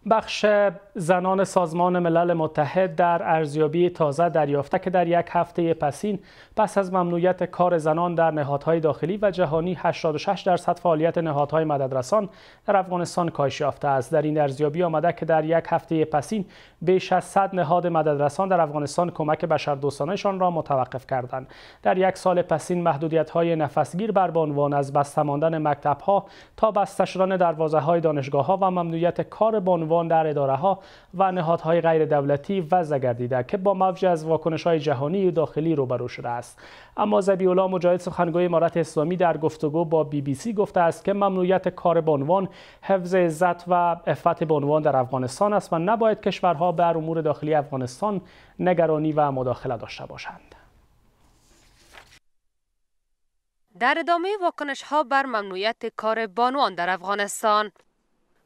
بخش زنان سازمان ملل متحد در ارزیابی تازه دریافته که در یک هفته پس از ممنوعیت کار زنان در نهادهای داخلی و جهانی 86% فعالیت نهادهای مددرسان در افغانستان کاهش یافته است. در این ارزیابی آمده که در یک هفته پسین بیش از 100 نهاد مددرسان در افغانستان کمک بشردوستانه‌شان را متوقف کردند. در یک سال پسین محدودیت‌های نفسگیر بر بانوان از بسته ماندن مکتب‌ها تا بسته شدن دروازه‌های دانشگاه‌ها و ممنوعیت کار بانوان در اداره‌ها و نهادهای غیر دولتی وضع گردیده که با موج از واکنش‌های جهانی و داخلی روبرو شده است. اما ذبیح‌الله مجاهد سخنگوی امارت اسلامی در گفتگو با BBC گفته است که ممنوعیت کار بانوان حفظ عزت و عفت بانوان در افغانستان است و نباید کشورها بر امور داخلی افغانستان نگرانی و مداخله داشته باشند. در ادامه واکنش‌ها بر ممنوعیت کار بانوان در افغانستان،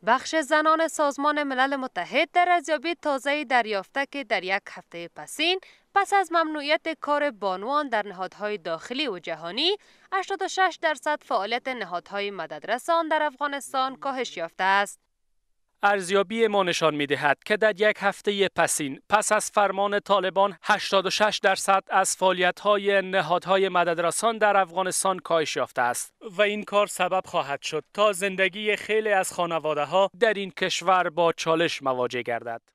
بخش زنان سازمان ملل متحد در ارزیابی تازه دریافته که در یک هفته پس از ممنوعیت کار بانوان در نهادهای داخلی و جهانی 86% فعالیت نهادهای مددرسان در افغانستان کاهش یافته است. ارزیابی ما نشان می‌دهد که در یک هفته پس از فرمان طالبان 86% از فعالیت‌های نهادهای مددرسان در افغانستان کاهش یافته است و این کار سبب خواهد شد تا زندگی خیلی از خانواده‌ها در این کشور با چالش مواجه گردد.